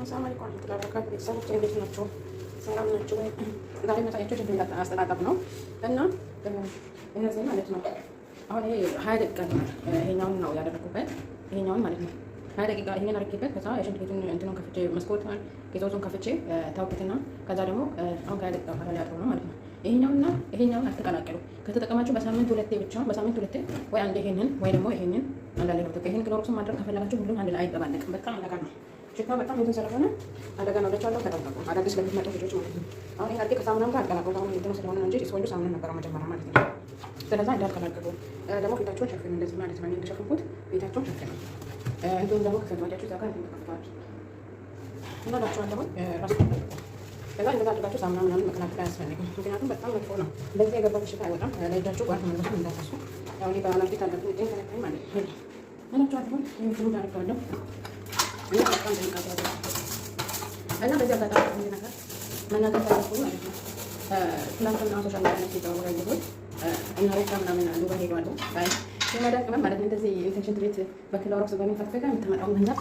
አሰላሙ አለይኩም ወራህመቱላሂ ወበረካቱ። ቤተሰቦች እንዴት ናቸው? ሰላም ናቸው ወይ? ዛሬ መሳያቸው ሽንት አስተጣጠብ ነው እና እነዚህ ማለት ነው። አሁን ይሄ 20 ደቂቃ ነው። ይሄኛውን ነው ያደረኩበት፣ ይሄኛውን ማለት ነው 20 ደቂቃ ይሄን አድርጌበት ከዛ የሽንት ቤቱን እንትኑን ከፍቼ መስኮቱን ጌቶቹን ከፍቼ ታውኩትና ከዛ ደግሞ አሁን 20 ደቂቃ በኋላ ያለው ነው ማለት ነው። ይሄኛውና ይሄኛውን አትቀላቀሉ። ከተጠቀማችሁ በሳምንት ሁለቴ ብቻ በሳምንት ሁለቴ ወይ አንዴ ይሄንን ወይ ደግሞ ይሄንን አንዳንዴ ነው። ይሄን ክሎሮክስን ማድረግ ከፈለጋችሁ ሁሉም አንድ ላይ አይጠባለቅም። በጣም አደጋ ነው። ሽታው በጣም እንትን ስለሆነ አደጋ ነው። ለቻለው ተጠንቀቁ። አዳዲስ ለምትመጡ ልጆች ማለት ነው። አሁን ይሄ አድርጌ ከሳሙናም ጋር አቀላቀሉት። አሁን እንትኑ ስለሆነ ነው እንጂ ስፖንጁ ሳሙና ነበረው መጀመሪያ ማለት ነው። ስለዛ እንዳትቀላቀሉ። ደግሞ ፊታችሁን ሸፍኑ እንደዚህ ማለት ነው። እኔ እንደሸፈንኩት ፊታችሁን ሸፍኑ። እንትን ደግሞ ከሰማያችሁ እዛ ጋር እንትን ተከፍቷል እና ላችኋለሁ ራሱ ከዛ እንደዛ አድርጋችሁ ሳሙና ምናምን መቀላቀል አያስፈልግም። ምክንያቱም በጣም መጥፎ ነው። በዚህ የገባ በሽታ አይወጣም። ለእጃችሁ ጓንት መልበሱን እንዳትረሱ። ያው እኔ በአላርጂክ አለብኝ ጤን ተነካኝ ማለት ነው። እላችኋለሁ የሚችሉት አድርገዋለሁ እና በጣም ጥንቃቄ ያደርጋል እና በዚህ አጋጣሚ አንድ ነገር መናገር ፈለኩ ማለት ነው። ትናንትና ሶሻል ሚዲያ ላይ ሲደውሉ ያየሁት እና ሬሳ ምናምን አሉ በሄዷሉ የመዳን ቅመም ማለት ነው። እንደዚህ እንትን ሽንት ቤት በክሎሮክስ በሚፈትፈጋ የምትመጣውን ገንዘብ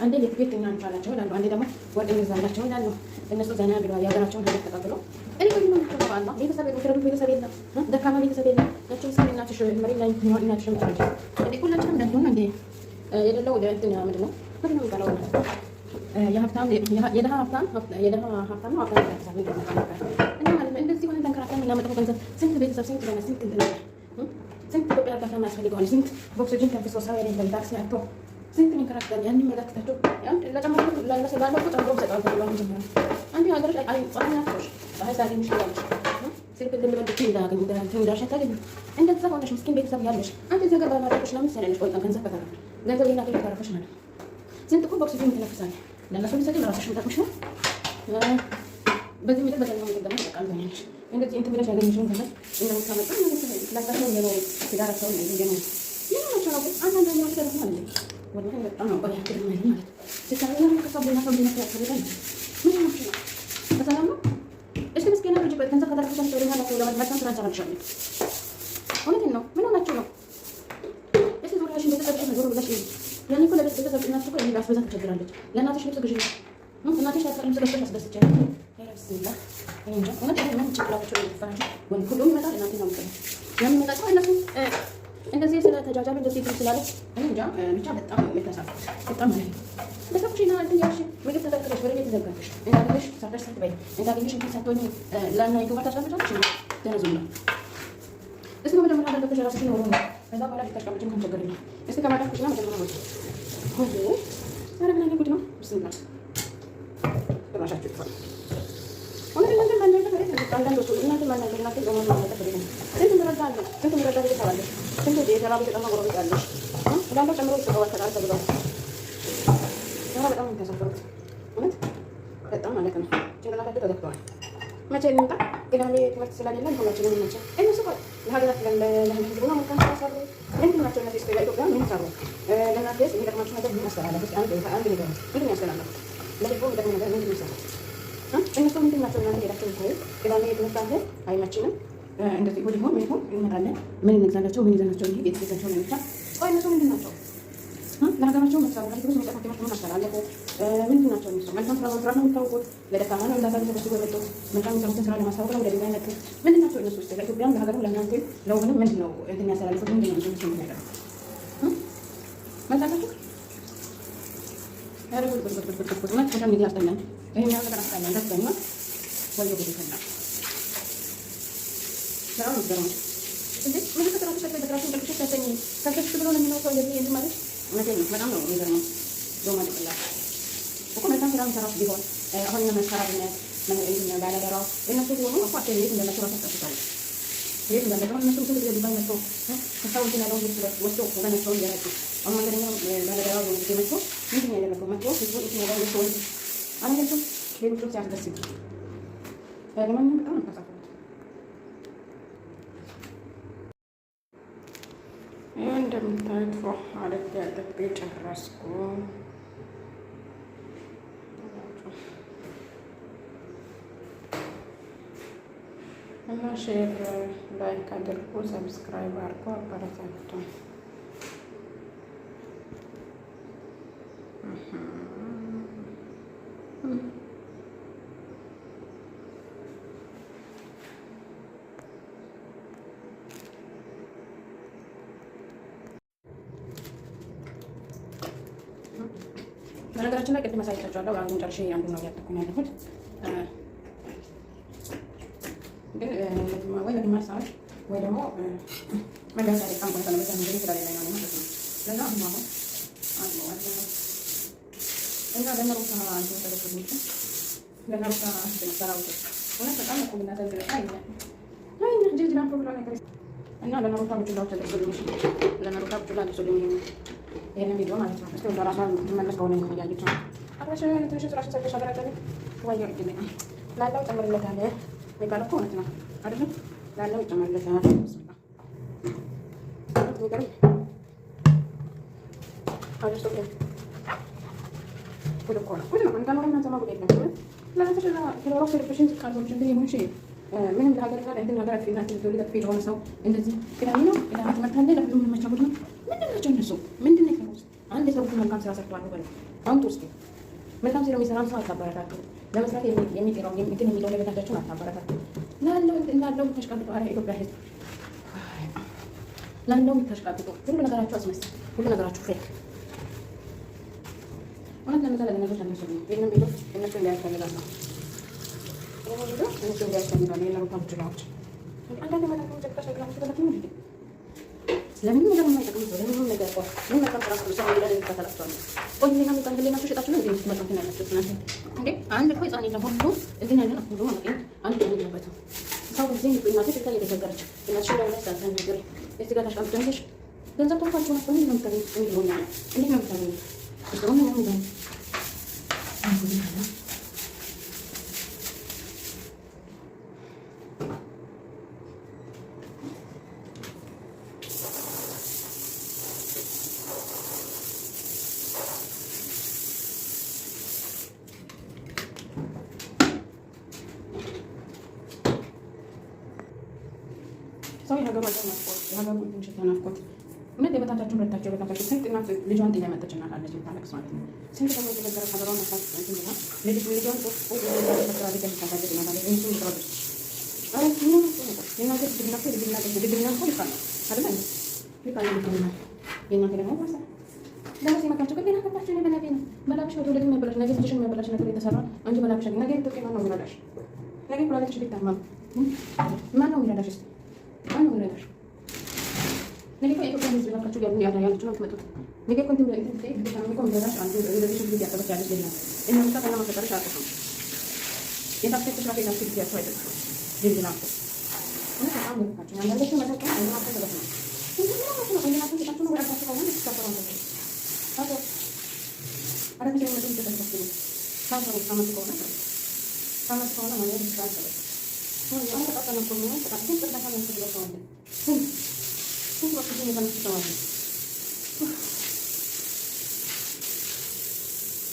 አንዴ የትቤት እኛ እንቻላቸው ይላሉ፣ አንዴ ደግሞ ወርቅ እንገዛላቸው ይላሉ። እነሱ ዘና ብለው የሀገራቸውን ህይወት ተቀብለው እኔ ቆይ ምን ተባላ ቤተሰብ የሚረዱት ቤተሰብ የለም፣ ደካማ ቤተሰብ የለም። ናቸው ሰው እናትሽ መሬት ላይ ነው እናትሽ ምትረጂ እንዴ ሁላችንም እንደሆነ እንዴ የሌለው እንትን ምንድን ነው የሚባለው የሀብታም የደሃ ሀብታም ነው ሀብታም ቤተሰብ እና ማለት ነው። እንደዚህ ሆነ ተንከራተን የምናመጣው ገንዘብ ስንት ቤተሰብ ስንት ለነ ስንት እንትን ስንት ኢትዮጵያ እርዳታ የሚያስፈልገዋል፣ ስንት በኦክሲጅን ተንፍሶ ሰው የሌለው ታክሲ አጥቶ ስንት ሚንከራከታል። ያንን መለክታቸው ለጨማሪ ላለው ቁጥር እንደውም ሰጠዋል ተብሏል። መጀመሪያ አንድ ሀገሮች ፀሐይ ናፍቆሽ ፀሐይ ሳገኝሽ ትላለች ስልክ ልንበልት እንዳሸ ታገኝ እንደዛ ሆነሽ ምስኪን ቤተሰብ ያለሽ አንድ እዚህ ሀገር ባለማድረግሽ ለምን ሰለለሽ ቆይታ ገንዘብ ከተረፈ ገንዘብ ና ከተረፈሽ ማለት ስንት እኮ በኦክሲጅን ትነፍሳለሽ። ለእነሱ ሊሰጥ ለራስሽ ምጠቅምሽ ነው። በዚህ ምድር በዛኛው ምድር ደግሞ ተጠቃሚ ሆኛለሽ። እንደዚህ እንትን ብለሽ ያገኘሽውን ገንዘብ እንደምታመጣ ላሳቸው የኖሩ ትዳራቸውን እየኖሩ የሆናቸው ነው። አንዳንድ ሆ ተደፍ ማለት ወላሂ በጣም ነው ቆያ ክድ ማለት ማለት ሲታያ ከሰቡና ሰው ቢነሳ ያስፈልጋል። ምን ነው ነው በሰላም ነው። እሺ መስኪና ልጅ ገንዘብ ከተረፈሽ ተወሪና ለሰው ለማድረግ ስራ እንሰራልሻለን። እውነቴን ነው። ምን ሆናችሁ ነው? እሺ ዙሪያሽን ቤተሰብሽ ነው ዞር ብለሽ ያኔ እኮ ለቤተሰብ እናትሽ እኮ ይሄን አስበዛ ትቸግራለች። ለእናትሽ ልብስ ግዢ እናትሽ ያስቀርም ስለሽ አስደስቻለሁ። ይረስላ እንጃ እውነት ምን ጭቅላቸው ይፈራሽ ወይ ሁሉም ይመጣል። እናቴ ነው የምትለው የሚመጣው እነሱ እንደዚህ ስለተጃጃሉ እንደዚህ ስላለች እኔ እንጃ ብቻ በጣም የተሳፈች በጣም ማለት ነው። በሰብሽና እንትን ያልሽ ምግብ ተከልክለሽ ወደ ቤት ተዘጋግሽ እንዳገኘሽ ሳትደርስ ሳትበይ እንዳገኘሽ እንትን ሳትሆኚ ለና ይገባታ ታስቀምጫለሽ ነው ደረዙላ እስኪ መጀመሪያ አደረገሽ ራስሽ ነው ነው ከዛ በኋላ ተቀምጪ ምን ችግር የለም። እስኪ ከማዳፍሽ ነው መጀመሪያ ነው ሆኖ ዛሬ ምን አይነት ጉድ ነው ብስምላ ተማሻችሁ ይፈል አሁን ለምን ማንነት ነው አንዳንዶቹ እናንተ ማንነት እናንተ ደግሞ ማንነት ነው እንዴ ምረዳለ እንዴ ምረዳለ ይተባለ እንዴ የሰላም ተጠማ ጎረቤት አለሽ እንዳንተ ጨምሮ ይተባለ ተቃል ተብሎ ነው በጣም ተሰፈሩት እውነት በጣም ማለት ነው። ጭንቅላታቸው ተዘግተዋል። መቼ እንምጣ ቅዳሜ ትምህርት ስለሌለ ሁላችንም እንመቸ እነሱ ቆይ ለሀገራት ለህዝብ ነው መካን ተሰሩ ምንድን ናቸው እነዚህ ስለ ኢትዮጵያ ምን ሰሩ ለእናንተስ የሚጠቅማችሁ ነገር ምን አስተላለፉ? አንድ ነገር ምንድን ያስተላለፉ ለህዝቡ የሚጠቅም ነገር ምንድን ይሰራል? እነሱ ምንድን ናቸው? እናንተ ሄዳችሁ ብታይ ቅዳሜ ትምህርት አለ አይመችንም እንደዚህ እሑድ ይሆን ምን ይሆን እንመጣለን ምን እንግዛላቸው ምን ይዘናቸው ይሄ ቤተሰባቸው ነው የሚቻል ቆይ እነሱ ምንድን ናቸው? ለሀገራቸው መሳሩ ለህዝቡ የሚጠቅም ትምህርት ምን አስተላለፉ? ምንድን ናቸው እነሱ? መልካም ስራ መስራት ነው የሚታወቁት። ለደካማ ነው እንዳታሉ ተደስጎ የመጡት መልካም የሚሰሩትን ስራ ለማሳወቅ ነው ወደ ዲዛይን መጡት። ምንድን ናቸው እነሱ? ውስጥ ለኢትዮጵያም ለሀገርም ለእናንተ ለወገንም ምንድን ነው እንትን ያስተላለፉት? ምንድን ነው እነሱ የሚያደርጉት? መልካቸው ያረጉ ብትብትብትብት ማለት ሶሻል ሚዲያ አስጠላኝ። ይሄኛው ነገር አስጠላኝ ደስተኛ ወይ ወደ ይከና ሰላም ነው ገረመኝ እንዴ ምን ተከራከረ ተከራከረ ተከራከረ ተሰኝ ተከራከረ ብሎ ነው የሚኖረው እንደዚህ እንትን ማለት እውነቴን ነው። በጣም ነው የሚገርመው። ዶማ ተቀላ እኮ መልካም ስራ የሚሰራው ቢሆን አሁን ለመስራትነት እንትን ባለደራው እነሱ ሆኖ እኮ አትሌት እንደነሱ ራሱ ተጠቅቷል። ይሄን እንደነሱ እነሱ ሁሉ ጊዜ ዲዛይን መጥቶ ከሰው እንትን ያለው ወስዶ ወገናቸውን ያረዱ አሁን መንገደኛው ባለደራው ነው የሚመጣው ምንድን ያደረገው መጥቶ ህዝቡ እንትን ያለው ወስዶ አንገቱ ሌሎቹ ሲያስደስት ለማንኛውም በጣም ነው ተሳፈሩት። ይሄ እንደምታዩት ፎ አለት ያጠብ ጨረስኩ እና ሼር ላይክ አድርጉ፣ ሰብስክራይብ አድርጉ፣ አበረታቱ። በነገራችን ላይ ቅድም አሳይቻችኋለሁ። አንዱን ጨርሼ አንዱን ነው እያጠኩኝ ያለሁት። ግን ወይ ለግማሽ ሰዓት ወይ ደግሞ መለስ ያለ ቃም ቆይታ ነው በዚህ ስለሌላ ነው ማለት ነው። ለዛ አሁን አንዱ ማለት ነው እና ለነሩታ አንዱ ተደረገኝ ለነሩታ ተሰራው እውነት በጣም ነው እና ተንደረቀ አይደል አይና ጅጅ ነው ፕሮግራም ነገር እና ለነሩታ ብቻው ተደረገኝ ለነሩታ ብቻው ተደረገኝ ይሄን ቪዲዮ ማለት ነው። እስኪ ወደ ራሷ ተመለስ ከሆነ ነው ያያችሁ አራሽ ትንሽ ስራሽ ሰርተሽ አደረገኝ ወይ ይገኝ ላላው ጨምርለታል የሚባለው እኮ እውነት ነው አይደል? ላላው ጨምርለታል ነገር አዲስ ነው ወደ ኮላ ወደ ማን ጋር ነው ተማሩ ነው ለራስሽ ለራስሽ ሰርፕሽን ካልሆንሽ እንዴ ይሁንሽ ምንም ለሀገር ጋር እንትን ነገር አትፊናችሁ ተወልደ ተፊል ሆነ ሰው እንደዚህ ቅዳሜ ነው ቅዳሜ ተመታለ ለሁሉም የሚመቻው ነው። ምንድነው እነሱ ምንድነው ከሆነ አንድ ሰው መልካም ስራ ሰርቷል ነው አንተ ውስጥ መልካም ስራ የሚሰራን ሰው አታበረታቱ። ለመስራት የሚጤራው እንትን የሚለው ነገር ታቻችሁ አታበረታቱ። ላለው ተሽቀጥቶ አረ ኢትዮጵያ ህዝብ ላለው ተሽቀጥቶ ሁሉ ነገራችሁ አስመስል ሁሉ ነገራችሁ ፌክ እውነት ለምሳሌ ለነገሮች አነሱ ይሄንን ቢሉ እነሱ እንዲያስፈልጋል ነው እነሱ እንዲያስፈልጋል የለም ታምጭናዎች አንዳንድ ማለት ነው ጀምራ ሸግራ ስለተከለ ነው ለምን ነገር የማይጠቅም ሰው ለምን ነገር ቆይ ምን መጣም ራሱ ሰው ይላል ይከታተላል ቆይ ምን ነው ታንገለና ተሽጣችሁ ነው እንዴ መጣም ተናላችሁ እናንተ እንዴ አንድ ቆይ ጻን የለም ሁሉ እዚህ ያለ ነው ሁሉ ማለት አንድ ነው የሚያበታው ሰው እዚህ እናትሽ ታየ ተቸገረች እናትሽ ደግሞ ታንተን ነገር እዚህ ጋር ተሽቀምጠንሽ ገንዘብ ተንኳችሁ ነው ምን ነው ታዲያ እንዲሆናል እንዴ ነው ታዲያ እሱም ነው ነው ሰው የሀገሩ አልተናፍቆት የሀገሩ ትንሽ ተናፍቆት እውነት የበታታችሁ ሁለታችሁ የበታታችሁ ስንት እናት ልጇን ጥላ መጣች እና አለች የምታለቅስ ማለት ነው። ስንት ደግሞ የተቸገረ ሀገሯን መስራት እንትን ብላ ልጇን ተፈጥራ ቤት የምታሳደግ እናታለች እሱ ይስራለች አረ ምን ነው የናገር ድግናፈ ድግናፈ ይፋል አይደል ይፋል ይፋል የናገር ደግሞ ዋሳ ለራሴ መካቸው ግን ያከታችሁ ነው በላቤ ነው በላብሽ ወደ ወደ የሚያበላሽ ነገር ልጅሽን የሚያበላሽ ነገር የተሰራ አንቺ በላብሽ ነገር ኢትዮጵያ ማን ነው የሚረዳሽ ነገር ኩላሊትሽ ቢታመም ማን ነው የሚረዳሽ ማን ነው የሚረዳሽ ነገ ኢትዮጵያ ህዝብ ናቸው ያላችሁ ነው የምትመጡት ነገ እንትን በጣም ኮምፒውተራሽ አንዱ ለዚህ ቪዲዮ ያቀርባች ያለች ይላል እና ተቀና ማፈጠርሽ አጥተው የታክሲ ስራ ላይ ናችሁ ያለው አይደል ጅንጅና እና በጣም ነው ታችሁ ያላችሁ ማለት ነው አይና ተደረገ ነው እንደዚህ ነው አይና ተደረገ ነው ወራታችሁ ነው ተስተካክለው ነው ታዲያ አረብ ደግሞ እንደዚህ ተደረገ ነው ታዲያ ሳመት ከሆነ ማለት ነው ታዲያ ነው ያው ተቀጣጣ ነው ነው ተቀጣጣ ተቀጣጣ ነው ተደረገው ነው ምን ወጥቶ ነው ተነስተዋል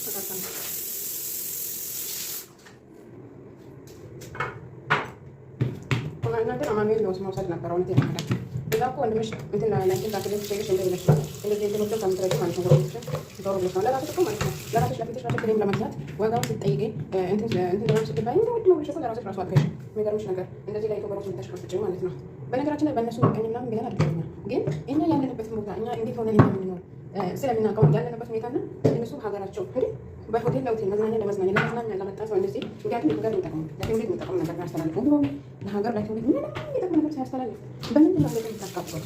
ተቀጣጣ ነገር አማኑኤል ነው መውሰድ ነበር እውነት ያመጣ እዛ እኮ ወንድምሽ እንትን ላንቺን ታክለሽ ትገሽ እንደዚህ እንደዚህ እንትኖች ከምትረጂ ማለት ነው ዶሮ ብለሽ ነው ለራስሽ እኮ ማለት ነው ለራስሽ ለፊትሽ ራስሽ ክሬም ለመግዛት ዋጋውን ስትጠይቂ እንትን ለራስሽ ስትባይ እንደ ውድ ነው ብለሽ እኮ ለራስሽ ራሱ አልከሽ የሚገርምሽ ነገር እንደዚህ ላይ ዶሮ ስልታሽከፍጭ ማለት ነው። በነገራችን ላይ በእነሱ ቀኝ ምናምን ቢሆን አልገኛ ግን እኛ ያለንበትን ቦታ እኛ እንዴት ሆነን የምንኖር ስለምናውቀው ያለንበት ሁኔታና እነሱ ሀገራቸው እንዴ በሆቴል ለሆቴል ለመዝናኛ ለመጣ ሰው እንደዚህ ምክንያቱም ነገር የሚጠቅሙ ለትውልድ የሚጠቅሙ ነገር ያስተላልፉ ቢሆን ለሀገር ለትውልድ ምንም የሚጠቅሙ ነገር ሳያስተላልፉ በምንድን ነው እንደዚህ የምታስቀጥሉ?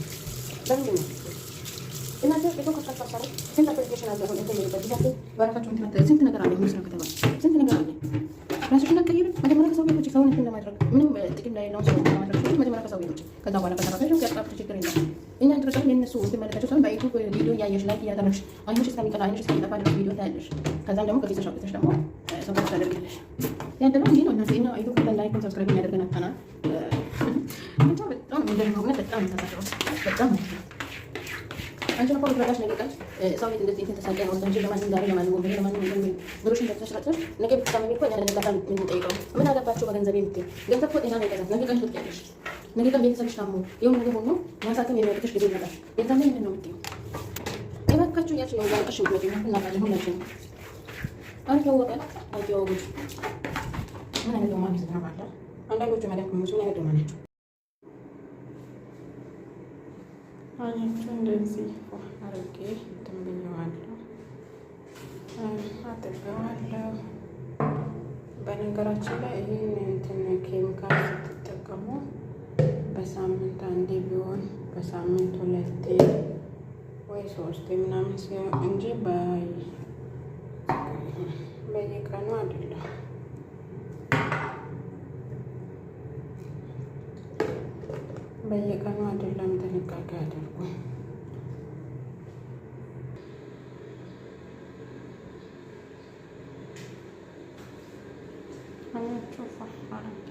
በምንድን ነው እናንተ ቤቶ ካስቀጠሩ ስንት አፕሊኬሽን አለ ሆነ እንደሚልበት ጊዜ በራሳቸው ስንት ነገር አለ መስራ ከተማ ስንት ነገር አለ ራሳችሁን አትቀይሩ። መጀመሪያ ከሰው ቤቶች ሰውን እንትን ለማድረግ ምንም ጥቅም ላይ ነው ሰው ለማድረግ መጀመሪያ ከሰው ቤቶች ከዛ በኋላ ከተራበሽ ያጣፍጥ ችግር የለም። እኛ ድረሻው የነሱ ትመለከቱ ሰው በዩቲዩብ ቪዲዮ እያየሽ ላይክ እያደረግሽ አይንሽ እስከሚቀጣ አይንሽ እስከሚጠፋ ድረስ ቪዲዮ ታያለሽ። ከዛም ደግሞ ከዚህ ተሻውተሽ ደግሞ ሰው ታደርጊያለሽ። ያንደለው ይሄ ነው እናንተ እና ዩቲዩብ ላይክ ሰብስክራይብ የሚያደርገን አታናል ብቻ በጣም እንደሆነ በጣም ተሳሳተው በጣም አንቺ ነው ወራዳሽ ነገር ቀን ሰው ቤት እንደዚህ ተሳቀቀ ነው እንጂ ለማን ዛሬ ለማን ወንበር ለማን ወንበር ብሩሽን ተሰራጨሽ ነገ ብትታመሚ እኮ ያለ ነገር ታም የምንጠይቀው ምን አገባችሁ በገንዘብ የምትይ ገንዘብ እኮ ጤና ነው ይቀራል። ነገ ቀን ትወጣለሽ። ነገ ቀን ቤተሰብሽ ታሞ የሆነ ነገር ሆኖ ማሳከም የሚያቅትሽ ጊዜ ይመጣል። የዛኔ ምንድን ነው የምትይው? እባካችሁ ያቺ ነው ያልቀሽ ነው እና ማለት ነው ሁላችን አንተ ወቀ አውጪው ጉድ ምን አይነት ማን ይዘና ባለ አንዳንዶቹ ማለት ነው ምን አይነት ማን ናቸው? አያችሁ እንደዚህ አረቄ ተንብኛዋለሁ። አጥቤዋለሁ። በነገራችን ላይ ይህን እንትን ኬሚካል ስትጠቀሙ በሳምንት አንዴ ቢሆን በሳምንት 2 ወይ 3 ምናምን ሲሆን እንጂ በየቀኑ አይደለም። በየቀኑ አይደለም። ጥንቃቄ አድርጉ። አያችሁ አረጌ